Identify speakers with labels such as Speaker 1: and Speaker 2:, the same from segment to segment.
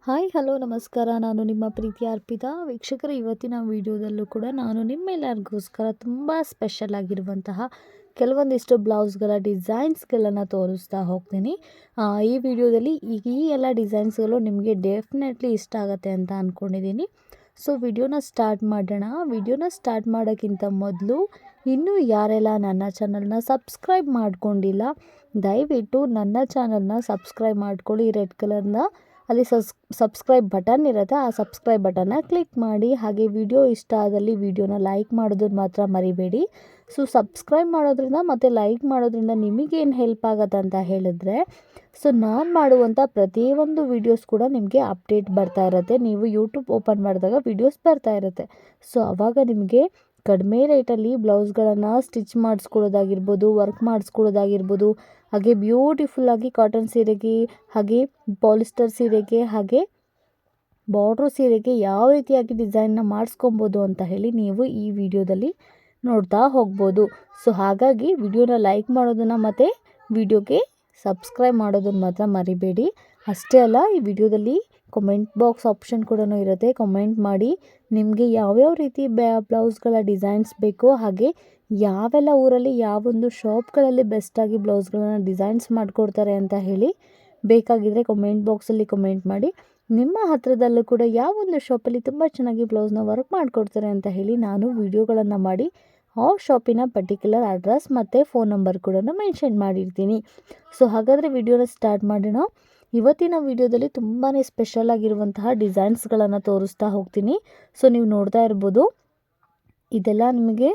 Speaker 1: Hi hello ನಮಸ್ಕಾರ. ನಾನು ನಿಮ್ಮ ಪ್ರೀತಿಯ ಅರ್ಪಿತಾ. ವೀಕ್ಷಕರೇ, ಇವತ್ತಿನ ವಿಡಿಯೋದಲ್ಲೂ ಕೂಡ ನಾನು ನಿಮ್ಮೆಲ್ಲರಿಗೋಸ್ಕರ ತುಂಬ ಸ್ಪೆಷಲ್ ಆಗಿರುವಂತಹ ಕೆಲವೊಂದಿಷ್ಟು ಬ್ಲೌಸ್ಗಳ ಡಿಸೈನ್ಸ್ಗಳನ್ನು ತೋರಿಸ್ತಾ ಹೋಗ್ತೀನಿ. ಈ ವಿಡಿಯೋದಲ್ಲಿ ಈ ಎಲ್ಲ ಡಿಸೈನ್ಸ್ಗಳು ನಿಮಗೆ ಡೆಫಿನೆಟ್ಲಿ ಇಷ್ಟ ಆಗುತ್ತೆ ಅಂತ ಅಂದ್ಕೊಂಡಿದ್ದೀನಿ. ಸೊ ವಿಡಿಯೋನ ಸ್ಟಾರ್ಟ್ ಮಾಡೋಣ. ವಿಡಿಯೋನ ಸ್ಟಾರ್ಟ್ ಮಾಡೋಕ್ಕಿಂತ ಮೊದಲು ಇನ್ನೂ ಯಾರೆಲ್ಲ ನನ್ನ ಚಾನಲ್ನ ಸಬ್ಸ್ಕ್ರೈಬ್ ಮಾಡ್ಕೊಂಡಿಲ್ಲ, ದಯವಿಟ್ಟು ನನ್ನ ಚಾನಲ್ನ ಸಬ್ಸ್ಕ್ರೈಬ್ ಮಾಡ್ಕೊಳ್ಳಿ. ರೆಡ್ ಕಲರ್ನ ಅಲ್ಲಿ ಸಬ್ಸ್ಕ್ರೈಬ್ ಬಟನ್ ಇರುತ್ತೆ, ಆ ಸಬ್ಸ್ಕ್ರೈಬ್ ಬಟನ್ನ ಕ್ಲಿಕ್ ಮಾಡಿ. ಹಾಗೆ ವಿಡಿಯೋ ಇಷ್ಟ ಆದಲ್ಲಿ ವಿಡಿಯೋನ ಲೈಕ್ ಮಾಡೋದನ್ನು ಮಾತ್ರ ಮರಿಬೇಡಿ. ಸೊ ಸಬ್ಸ್ಕ್ರೈಬ್ ಮಾಡೋದ್ರಿಂದ ಮತ್ತು ಲೈಕ್ ಮಾಡೋದ್ರಿಂದ ನಿಮಗೇನು ಹೆಲ್ಪ್ ಆಗುತ್ತೆ ಅಂತ ಹೇಳಿದ್ರೆ, ಸೊ ನಾನು ಮಾಡುವಂಥ ಪ್ರತಿಯೊಂದು ವೀಡಿಯೋಸ್ ಕೂಡ ನಿಮಗೆ ಅಪ್ಡೇಟ್ ಬರ್ತಾ ಇರುತ್ತೆ. ನೀವು ಯೂಟ್ಯೂಬ್ ಓಪನ್ ಮಾಡಿದಾಗ ವೀಡಿಯೋಸ್ ಬರ್ತಾ ಇರುತ್ತೆ. ಸೊ ಆವಾಗ ನಿಮಗೆ ಕಡಿಮೆ ರೇಟಲ್ಲಿ ಬ್ಲೌಸ್ಗಳನ್ನು ಸ್ಟಿಚ್ ಮಾಡಿಸ್ಕೊಳ್ಳೋದಾಗಿರ್ಬೋದು, ವರ್ಕ್ ಮಾಡಿಸ್ಕೊಳ್ಳೋದಾಗಿರ್ಬೋದು, ಹಾಗೆ ಬ್ಯೂಟಿಫುಲ್ಲಾಗಿ ಕಾಟನ್ ಸೀರೆಗೆ, ಹಾಗೆ ಪಾಲಿಸ್ಟರ್ ಸೀರೆಗೆ, ಹಾಗೆ ಬಾರ್ಡ್ರ್ ಸೀರೆಗೆ ಯಾವ ರೀತಿಯಾಗಿ ಡಿಸೈನ್ನ ಮಾಡಿಸ್ಕೊಬೋದು ಅಂತ ಹೇಳಿ ನೀವು ಈ ವಿಡಿಯೋದಲ್ಲಿ ನೋಡ್ತಾ ಹೋಗ್ಬೋದು. ಸೊ ಹಾಗಾಗಿ ವಿಡಿಯೋನ ಲೈಕ್ ಮಾಡೋದನ್ನು ಮತ್ತು ವಿಡಿಯೋಗೆ ಸಬ್ಸ್ಕ್ರೈಬ್ ಮಾಡೋದನ್ನು ಮಾತ್ರ ಮರಿಬೇಡಿ. ಅಷ್ಟೇ ಅಲ್ಲ, ಈ ವಿಡಿಯೋದಲ್ಲಿ ಕಮೆಂಟ್ ಬಾಕ್ಸ್ ಆಪ್ಷನ್ ಕೂಡ ಇರುತ್ತೆ. ಕಮೆಂಟ್ ಮಾಡಿ ನಿಮಗೆ ಯಾವ್ಯಾವ ರೀತಿ ಬ್ಲೌಸ್ಗಳ ಡಿಸೈನ್ಸ್ ಬೇಕೋ, ಹಾಗೆ ಯಾವೆಲ್ಲ ಊರಲ್ಲಿ ಯಾವೊಂದು ಶಾಪ್ಗಳಲ್ಲಿ ಬೆಸ್ಟಾಗಿ ಬ್ಲೌಸ್ಗಳನ್ನು ಡಿಸೈನ್ಸ್ ಮಾಡಿಕೊಡ್ತಾರೆ ಅಂತ ಹೇಳಿ ಬೇಕಾಗಿದ್ದರೆ ಕಮೆಂಟ್ ಬಾಕ್ಸಲ್ಲಿ ಕಮೆಂಟ್ ಮಾಡಿ. ನಿಮ್ಮ ಹತ್ರದಲ್ಲೂ ಕೂಡ ಯಾವೊಂದು ಶಾಪಲ್ಲಿ ತುಂಬ ಚೆನ್ನಾಗಿ ಬ್ಲೌಸ್ನ ವರ್ಕ್ ಮಾಡಿಕೊಡ್ತಾರೆ ಅಂತ ಹೇಳಿ ನಾನು ವಿಡಿಯೋಗಳನ್ನು ಮಾಡಿ ಆ ಶಾಪಿನ ಪರ್ಟಿಕ್ಯುಲರ್ ಅಡ್ರೆಸ್ ಮತ್ತು ಫೋನ್ ನಂಬರ್ ಕೂಡ ಮೆನ್ಷನ್ ಮಾಡಿರ್ತೀನಿ. ಸೊ ಹಾಗಾದರೆ ವಿಡಿಯೋನ ಸ್ಟಾರ್ಟ್ ಮಾಡೋಣ. ಇವತ್ತಿನ ವಿಡಿಯೋದಲ್ಲಿ ತುಂಬಾ ಸ್ಪೆಷಲ್ ಆಗಿರುವಂತಹ ಡಿಸೈನ್ಸ್ಗಳನ್ನು ತೋರಿಸ್ತಾ ಹೋಗ್ತೀನಿ. ಸೊ ನೀವು ನೋಡ್ತಾ ಇರ್ಬೋದು, ಇದೆಲ್ಲ ನಿಮಗೆ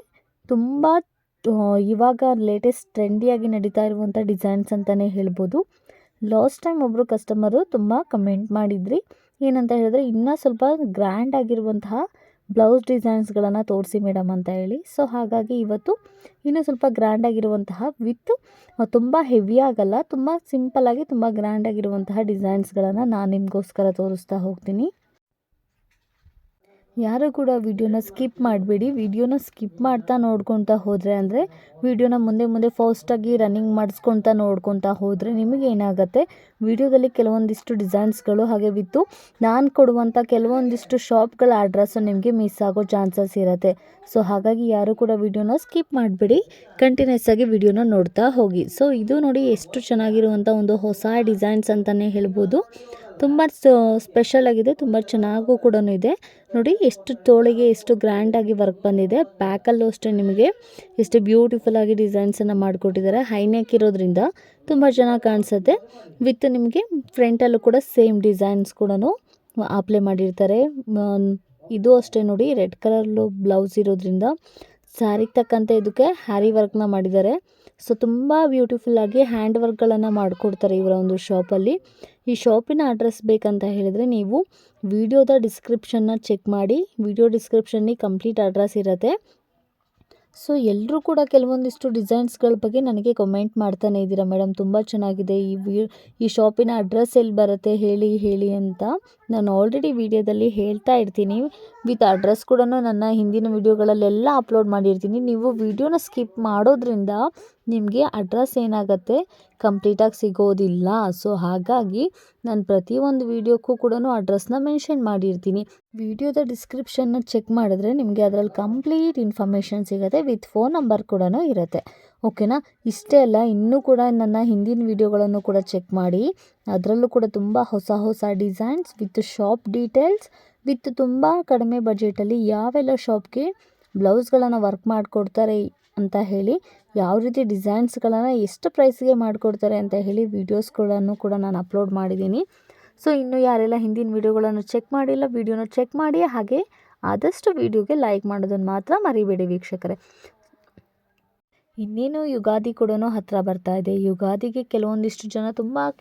Speaker 1: ತುಂಬ ಇವಾಗ ಲೇಟೆಸ್ಟ್ ಟ್ರೆಂಡಿಯಾಗಿ ನಡೀತಾ ಇರುವಂಥ ಡಿಸೈನ್ಸ್ ಅಂತಲೇ ಹೇಳ್ಬೋದು. ಲಾಸ್ಟ್ ಟೈಮ್ ಒಬ್ಬರು ಕಸ್ಟಮರು ತುಂಬ ಕಮೆಂಟ್ ಮಾಡಿದ್ರಿ, ಏನಂತ ಹೇಳಿದ್ರೆ ಇನ್ನೂ ಸ್ವಲ್ಪ ಗ್ರ್ಯಾಂಡ್ ಆಗಿರುವಂತಹ ಬ್ಲೌಸ್ ಡಿಸೈನ್ಸ್ಗಳನ್ನು ತೋರಿಸಿ ಮೇಡಮ್ ಅಂತ ಹೇಳಿ. ಸೊ ಹಾಗಾಗಿ ಇವತ್ತು ಇನ್ನೂ ಸ್ವಲ್ಪ ಗ್ರ್ಯಾಂಡ್ ಆಗಿರುವಂತಹ ವಿತ್ ತುಂಬ ಹೆವಿ ಆಗಲ್ಲ, ತುಂಬ ಸಿಂಪಲ್ಲಾಗಿ ತುಂಬ ಗ್ರ್ಯಾಂಡ್ ಆಗಿರುವಂತಹ ಡಿಸೈನ್ಸ್ಗಳನ್ನು ನಾನು ನಿಮಗೋಸ್ಕರ ತೋರಿಸ್ತಾ ಹೋಗ್ತೀನಿ. ಯಾರು ಕೂಡ ವಿಡಿಯೋನ ಸ್ಕಿಪ್ ಮಾಡಬೇಡಿ. ವಿಡಿಯೋನ ಸ್ಕಿಪ್ ಮಾಡ್ತಾ ನೋಡ್ಕೊತಾ ಹೋದರೆ, ಅಂದರೆ ವಿಡಿಯೋನ ಮುಂದೆ ಫಾಸ್ಟಾಗಿ ರನ್ನಿಂಗ್ ಮಾಡಿಸ್ಕೊತಾ ನೋಡ್ಕೊತಾ ಹೋದರೆ ನಿಮಗೇನಾಗುತ್ತೆ, ವಿಡಿಯೋದಲ್ಲಿ ಕೆಲವೊಂದಿಷ್ಟು ಡಿಸೈನ್ಸ್ಗಳು ಹಾಗೆ ವಿತ್ತು ನಾನು ಕೊಡುವಂಥ ಕೆಲವೊಂದಿಷ್ಟು ಶಾಪ್ಗಳ ಅಡ್ರೆಸ್ಸು ನಿಮಗೆ ಮಿಸ್ ಆಗೋ ಚಾನ್ಸಸ್ ಇರುತ್ತೆ. ಸೊ ಹಾಗಾಗಿ ಯಾರು ಕೂಡ ವಿಡಿಯೋನ ಸ್ಕಿಪ್ ಮಾಡಬೇಡಿ, ಕಂಟಿನ್ಯೂಸ್ ಆಗಿ ವಿಡಿಯೋನ ನೋಡ್ತಾ ಹೋಗಿ. ಸೊ ಇದು ನೋಡಿ ಎಷ್ಟು ಚೆನ್ನಾಗಿರುವಂಥ ಒಂದು ಹೊಸ ಡಿಸೈನ್ಸ್ ಅಂತಲೇ ಹೇಳ್ಬೋದು. ತುಂಬ ಸ್ಪೆಷಲ್ ಆಗಿದೆ, ತುಂಬ ಚೆನ್ನಾಗೂ ಕೂಡ ಇದೆ. ನೋಡಿ ಎಷ್ಟು ತೋಳಿಗೆ ಎಷ್ಟು ಗ್ರ್ಯಾಂಡಾಗಿ ವರ್ಕ್ ಬಂದಿದೆ. ಬ್ಯಾಕಲ್ಲೂ ಅಷ್ಟೇ ನಿಮಗೆ ಎಷ್ಟು ಬ್ಯೂಟಿಫುಲ್ಲಾಗಿ ಡಿಸೈನ್ಸನ್ನು ಮಾಡಿಕೊಟ್ಟಿದ್ದಾರೆ. ಹೈನೆಕ್ ಇರೋದ್ರಿಂದ ತುಂಬ ಚೆನ್ನಾಗಿ ಕಾಣಿಸುತ್ತೆ. ವಿತ್ ನಿಮಗೆ ಫ್ರಂಟಲ್ಲೂ ಕೂಡ ಸೇಮ್ ಡಿಸೈನ್ಸ್ ಕೂಡ ಅಪ್ಲೈ ಮಾಡಿರ್ತಾರೆ. ಇದು ಅಷ್ಟೇ ನೋಡಿ, ರೆಡ್ ಕಲರ್ಲು ಬ್ಲೌಸ್ ಇರೋದ್ರಿಂದ ಸ್ಯಾರಿಗೆ ತಕ್ಕಂತೆ ಇದಕ್ಕೆ ಹ್ಯಾರಿ ವರ್ಕ್ನ ಮಾಡಿದ್ದಾರೆ. ಸೊ ತುಂಬ ಬ್ಯೂಟಿಫುಲ್ಲಾಗಿ ಹ್ಯಾಂಡ್ ವರ್ಕ್ಗಳನ್ನು ಮಾಡಿಕೊಡ್ತಾರೆ ಇವರ ಒಂದು ಶಾಪಲ್ಲಿ. ಈ ಶಾಪಿನ ಅಡ್ರೆಸ್ ಬೇಕಂತ ಹೇಳಿದರೆ ನೀವು ವಿಡಿಯೋದ ಡಿಸ್ಕ್ರಿಪ್ಷನ್ನ ಚೆಕ್ ಮಾಡಿ. ವಿಡಿಯೋ ಡಿಸ್ಕ್ರಿಪ್ಷನ್ನಲ್ಲಿ ಕಂಪ್ಲೀಟ್ ಅಡ್ರೆಸ್ ಇರುತ್ತೆ. ಸೊ ಎಲ್ಲರೂ ಕೂಡ ಕೆಲವೊಂದಿಷ್ಟು ಡಿಸೈನ್ಸ್ಗಳ ಬಗ್ಗೆ ನನಗೆ ಕಮೆಂಟ್ ಮಾಡ್ತಾನೆ ಇದ್ದೀರಾ, ಮೇಡಮ್ ತುಂಬ ಚೆನ್ನಾಗಿದೆ, ಈ ಶಾಪಿನ ಅಡ್ರೆಸ್ ಎಲ್ಲಿ ಬರುತ್ತೆ ಹೇಳಿ ಅಂತ. ನಾನು ಆಲ್ರೆಡಿ ವಿಡಿಯೋದಲ್ಲಿ ಹೇಳ್ತಾ ಇರ್ತೀನಿ, ವಿತ್ ಅಡ್ರೆಸ್ ಕೂಡ ನನ್ನ ಹಿಂದಿನ ವಿಡಿಯೋಗಳಲ್ಲೆಲ್ಲ ಅಪ್ಲೋಡ್ ಮಾಡಿರ್ತೀನಿ. ನೀವು ವಿಡಿಯೋನ ಸ್ಕಿಪ್ ಮಾಡೋದ್ರಿಂದ ನಿಮಗೆ ಅಡ್ರೆಸ್ ಏನಾಗುತ್ತೆ ಕಂಪ್ಲೀಟಾಗಿ ಸಿಗೋದಿಲ್ಲ. ಸೊ ಹಾಗಾಗಿ ನಾನು ಪ್ರತಿಯೊಂದು ವಿಡಿಯೋಕ್ಕೂ ಕೂಡ ಅಡ್ರೆಸ್ನ ಮೆನ್ಷನ್ ಮಾಡಿರ್ತೀನಿ. ವಿಡಿಯೋದ ಡಿಸ್ಕ್ರಿಪ್ಷನ್ನ ಚೆಕ್ ಮಾಡಿದ್ರೆ ನಿಮಗೆ ಅದರಲ್ಲಿ ಕಂಪ್ಲೀಟ್ ಇನ್ಫಾರ್ಮೇಷನ್ ಸಿಗುತ್ತೆ, ವಿತ್ ಫೋನ್ ನಂಬರ್ ಕೂಡ ಇರುತ್ತೆ. ಓಕೆನಾ? ಇಷ್ಟೇ ಅಲ್ಲ, ಇನ್ನೂ ಕೂಡ ನನ್ನ ಹಿಂದಿನ ವಿಡಿಯೋಗಳನ್ನು ಕೂಡ ಚೆಕ್ ಮಾಡಿ. ಅದರಲ್ಲೂ ಕೂಡ ತುಂಬ ಹೊಸ designs with shop details, with ತುಂಬ ಕಡಿಮೆ ಬಜೆಟಲ್ಲಿ ಯಾವೆಲ್ಲ ಶಾಪ್ಗೆ ಬ್ಲೌಸ್ಗಳನ್ನು ವರ್ಕ್ ಮಾಡಿಕೊಡ್ತಾರೆ ಅಂತ ಹೇಳಿ, ಯಾವ ರೀತಿ ಡಿಸೈನ್ಸ್ಗಳನ್ನು ಎಷ್ಟು ಪ್ರೈಸ್ಗೆ ಮಾಡಿಕೊಡ್ತಾರೆ ಅಂತ ಹೇಳಿ ವೀಡಿಯೋಸ್ಗಳನ್ನು ಕೂಡ ನಾನು ಅಪ್ಲೋಡ್ ಮಾಡಿದ್ದೀನಿ. ಸೊ ಇನ್ನೂ ಯಾರೆಲ್ಲ ಹಿಂದಿನ ವೀಡಿಯೋಗಳನ್ನು ಚೆಕ್ ಮಾಡಿಲ್ಲ, ವೀಡಿಯೋನ ಚೆಕ್ ಮಾಡಿ. ಹಾಗೆ ಆದಷ್ಟು ವೀಡಿಯೋಗೆ ಲೈಕ್ ಮಾಡೋದನ್ನು ಮಾತ್ರ ಮರಿಬೇಡಿ ವೀಕ್ಷಕರೇ. ಇನ್ನೇನು ಯುಗಾದಿ ಕೂಡ ಹತ್ತಿರ ಬರ್ತಾ ಇದೆ. ಯುಗಾದಿಗೆ ಕೆಲವೊಂದಿಷ್ಟು ಜನ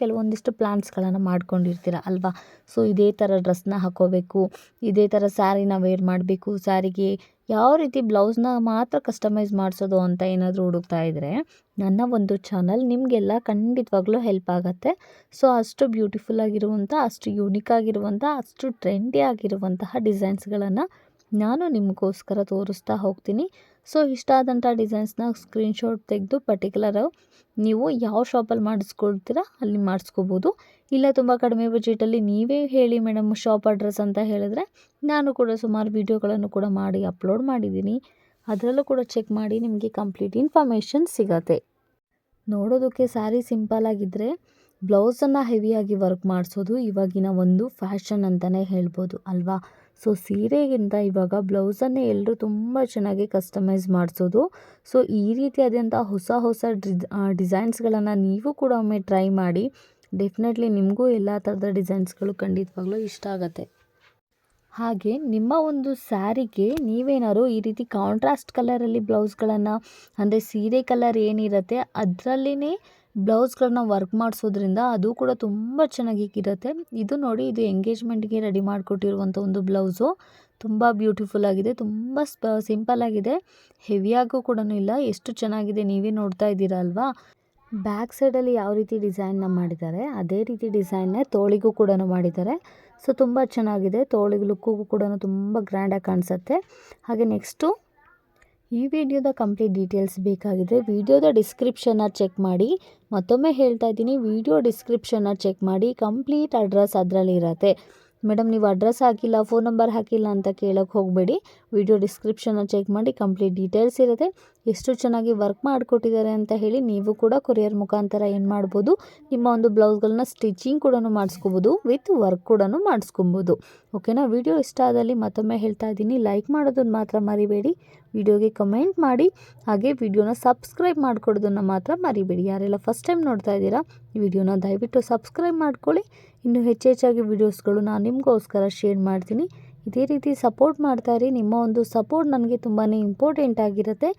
Speaker 1: ಕೆಲವೊಂದಿಷ್ಟು ಪ್ಲ್ಯಾನ್ಸ್ಗಳನ್ನು ಮಾಡ್ಕೊಂಡಿರ್ತೀರ ಅಲ್ವಾ. ಸೊ ಇದೇ ಥರ ಡ್ರೆಸ್ನ ಹಾಕೋಬೇಕು, ಇದೇ ಥರ ಸ್ಯಾರಿನ ವೇರ್ ಮಾಡಬೇಕು, ಸ್ಯಾರಿಗೆ ಯಾವ ರೀತಿ ಬ್ಲೌಸ್ನ ಮಾತ್ರ ಕಸ್ಟಮೈಸ್ ಮಾಡಿಸೋದು ಅಂತ ಏನಾದರೂ ಹುಡುಕ್ತಾ ಇದ್ದರೆ, ನನ್ನ ಒಂದು ಚಾನಲ್ ನಿಮಗೆಲ್ಲ ಖಂಡಿತವಾಗ್ಲೂ ಹೆಲ್ಪ್ ಆಗುತ್ತೆ. ಸೊ ಅಷ್ಟು ಬ್ಯೂಟಿಫುಲ್ ಆಗಿರುವಂಥ, ಅಷ್ಟು ಯೂನಿಕ್ ಆಗಿರುವಂಥ, ಅಷ್ಟು ಟ್ರೆಂಡಿ ಆಗಿರುವಂತಹ ಡಿಸೈನ್ಸ್ಗಳನ್ನು ನಾನು ನಿಮಗೋಸ್ಕರ ತೋರಿಸ್ತಾ ಹೋಗ್ತೀನಿ. ಸೊ ಇಷ್ಟ ಆದಂಥ ಡಿಸೈನ್ಸ್ನ ಸ್ಕ್ರೀನ್ಶಾಟ್ ತೆಗೆದು ಪರ್ಟಿಕ್ಯುಲರ್ ನೀವು ಯಾವ ಶಾಪಲ್ಲಿ ಮಾಡಿಸ್ಕೊಳ್ತೀರಾ ಅಲ್ಲಿ ಮಾಡಿಸ್ಕೋಬೋದು. ಇಲ್ಲ ತುಂಬ ಕಡಿಮೆ ಬಜೆಟಲ್ಲಿ ನೀವೇ ಹೇಳಿ ಮೇಡಮ್ ಶಾಪ್ ಅಡ್ರೆಸ್ ಅಂತ ಹೇಳಿದ್ರೆ ನಾನು ಕೂಡ ಸುಮಾರು ವೀಡಿಯೋಗಳನ್ನು ಕೂಡ ಮಾಡಿ ಅಪ್ಲೋಡ್ ಮಾಡಿದ್ದೀನಿ. ಅದರಲ್ಲೂ ಕೂಡ ಚೆಕ್ ಮಾಡಿ ನಿಮಗೆ ಕಂಪ್ಲೀಟ್ ಇನ್ಫಾರ್ಮೇಷನ್ ಸಿಗತ್ತೆ. ನೋಡೋದಕ್ಕೆ ಸ್ಯಾರಿ ಸಿಂಪಲ್ಲಾಗಿದ್ದರೆ ಬ್ಲೌಸನ್ನು ಹೆವಿಯಾಗಿ ವರ್ಕ್ ಮಾಡಿಸೋದು ಇವಾಗಿನ ಒಂದು ಫ್ಯಾಷನ್ ಅಂತಲೇ ಹೇಳ್ಬೋದು ಅಲ್ವಾ. ಸೊ ಸೀರೆಗಿಂತ ಇವಾಗ ಬ್ಲೌಸನ್ನೇ ಎಲ್ಲರೂ ತುಂಬ ಚೆನ್ನಾಗಿ ಕಸ್ಟಮೈಸ್ ಮಾಡಿಸೋದು. ಸೊ ಈ ರೀತಿಯಾದಂಥ ಹೊಸ ಹೊಸ ಡಿಸೈನ್ಸ್ಗಳನ್ನು ನೀವು ಕೂಡ ಒಮ್ಮೆ ಟ್ರೈ ಮಾಡಿ. ಡೆಫಿನೆಟ್ಲಿ ನಿಮಗೂ ಎಲ್ಲ ಥರದ ಡಿಸೈನ್ಸ್ಗಳು ಖಂಡಿತವಾಗ್ಲೂ ಇಷ್ಟ ಆಗುತ್ತೆ. ಹಾಗೆ ನಿಮ್ಮ ಒಂದು ಸ್ಯಾರಿಗೆ ನೀವೇನಾದ್ರು ಈ ರೀತಿ ಕಾಂಟ್ರಾಸ್ಟ್ ಕಲರಲ್ಲಿ ಬ್ಲೌಸ್ಗಳನ್ನು ಅಂದರೆ ಸೀರೆ ಕಲರ್ ಏನಿರುತ್ತೆ ಅದರಲ್ಲೇ ಬ್ಲೌಸ್ಗಳನ್ನ ವರ್ಕ್ ಮಾಡಿಸೋದ್ರಿಂದ ಅದು ಕೂಡ ತುಂಬ ಚೆನ್ನಾಗಿರುತ್ತೆ. ಇದು ನೋಡಿ, ಇದು ಎಂಗೇಜ್ಮೆಂಟ್ಗೆ ರೆಡಿ ಮಾಡಿಕೊಟ್ಟಿರುವಂಥ ಒಂದು ಬ್ಲೌಸು. ತುಂಬ ಬ್ಯೂಟಿಫುಲ್ ಆಗಿದೆ, ತುಂಬ ಸಿಂಪಲ್ ಆಗಿದೆ, ಹೆವಿಯಾಗೂ ಕೂಡ ಇಲ್ಲ. ಎಷ್ಟು ಚೆನ್ನಾಗಿದೆ ನೀವೇ ನೋಡ್ತಾ ಇದ್ದೀರಾ ಅಲ್ವಾ. ಬ್ಯಾಕ್ ಸೈಡಲ್ಲಿ ಯಾವ ರೀತಿ ಡಿಸೈನ್ನ ಮಾಡಿದ್ದಾರೆ ಅದೇ ರೀತಿ ಡಿಸೈನ್ನೇ ತೋಳಿಗೂ ಕೂಡ ಮಾಡಿದ್ದಾರೆ. ಸೊ ತುಂಬ ಚೆನ್ನಾಗಿದೆ, ತೋಳಿಗೆ ಲುಕ್ಕಿಗೂ ಕೂಡ ತುಂಬ ಗ್ರ್ಯಾಂಡಾಗಿ ಕಾಣಿಸುತ್ತೆ. ಹಾಗೆ ನೆಕ್ಸ್ಟು ಈ ವಿಡಿಯೋದ ಕಂಪ್ಲೀಟ್ ಡೀಟೇಲ್ಸ್ ಬೇಕಾಗಿದೆ ವಿಡಿಯೋದ ಡಿಸ್ಕ್ರಿಪ್ಷನ್ನ ಚೆಕ್ ಮಾಡಿ. ಮತ್ತೊಮ್ಮೆ ಹೇಳ್ತಾ ಇದ್ದೀನಿ, ವಿಡಿಯೋ ಡಿಸ್ಕ್ರಿಪ್ಷನ್ನ ಚೆಕ್ ಮಾಡಿ, ಕಂಪ್ಲೀಟ್ ಅಡ್ರೆಸ್ ಅದರಲ್ಲಿ ಇರುತ್ತೆ. ಮೇಡಮ್ ನೀವು ಅಡ್ರೆಸ್ ಹಾಕಿಲ್ಲ, ಫೋನ್ ನಂಬರ್ ಹಾಕಿಲ್ಲ ಅಂತ ಕೇಳೋಕ್ಕೆ ಹೋಗಬೇಡಿ. ವಿಡಿಯೋ ಡಿಸ್ಕ್ರಿಪ್ಷನ್ನ ಚೆಕ್ ಮಾಡಿ, ಕಂಪ್ಲೀಟ್ ಡೀಟೇಲ್ಸ್ ಇರುತ್ತೆ. ಎಷ್ಟು ಚೆನ್ನಾಗಿ ವರ್ಕ್ ಮಾಡಿಕೊಟ್ಟಿದ್ದಾರೆ ಅಂತ ಹೇಳಿ ನೀವು ಕೂಡ ಕೊರಿಯರ್ ಮುಖಾಂತರ ಏನು ಮಾಡ್ಬೋದು, ನಿಮ್ಮ ಒಂದು ಬ್ಲೌಸ್ಗಳನ್ನ ಸ್ಟಿಚಿಂಗ್ ಕೂಡ ಮಾಡಿಸ್ಕೋಬೋದು, ವಿತ್ ವರ್ಕ್ ಕೂಡ ಮಾಡಿಸ್ಕೊಬೋದು. ಓಕೆನಾ. ವಿಡಿಯೋ ಇಷ್ಟ ಆದಲ್ಲಿ ಮತ್ತೊಮ್ಮೆ ಹೇಳ್ತಾ ಇದ್ದೀನಿ, ಲೈಕ್ ಮಾಡೋದನ್ನು ಮಾತ್ರ ಮರಿಬೇಡಿ, ವಿಡಿಯೋಗೆ ಕಮೆಂಟ್ ಮಾಡಿ, ಹಾಗೆ ವಿಡಿಯೋನ ಸಬ್ಸ್ಕ್ರೈಬ್ ಮಾಡ್ಕೊಡೋದನ್ನು ಮಾತ್ರ ಮರಿಬೇಡಿ. ಯಾರೆಲ್ಲ ಫಸ್ಟ್ ಟೈಮ್ ನೋಡ್ತಾ ಇದ್ದೀರಾ ಈ ವಿಡಿಯೋನ ದಯವಿಟ್ಟು ಸಬ್ಸ್ಕ್ರೈಬ್ ಮಾಡ್ಕೊಳ್ಳಿ. ಇನ್ನೂ ಹೆಚ್ಚೆಚ್ಚಾಗಿ ವೀಡಿಯೋಸ್ಗಳು ನಾನು ನಿಮಗೋಸ್ಕರ ಶೇರ್ ಮಾಡ್ತೀನಿ. ಇದೇ ರೀತಿ ಸಪೋರ್ಟ್ ಮಾಡ್ತಾಯಿರಿ. ನಿಮ್ಮ ಒಂದು ಸಪೋರ್ಟ್ ನನಗೆ ತುಂಬಾ ಇಂಪಾರ್ಟೆಂಟ್ ಆಗಿರುತ್ತೆ.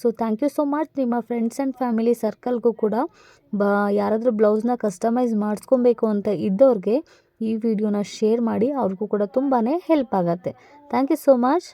Speaker 1: So thank you so much. ನಿಮ್ಮ ಫ್ರೆಂಡ್ಸ್ ಆ್ಯಂಡ್ ಫ್ಯಾಮಿಲಿ ಸರ್ಕಲ್ಗೂ ಕೂಡ ಯಾರಾದರೂ ಬ್ಲೌಸ್ನ ಕಸ್ಟಮೈಸ್ ಮಾಡಿಸ್ಕೊಬೇಕು ಅಂತ ಇದ್ದವ್ರಿಗೆ ಈ ವಿಡಿಯೋನ ಶೇರ್ ಮಾಡಿ, ಅವ್ರಿಗೂ ಕೂಡ ತುಂಬಾ ಹೆಲ್ಪ್ ಆಗುತ್ತೆ. Thank you so much.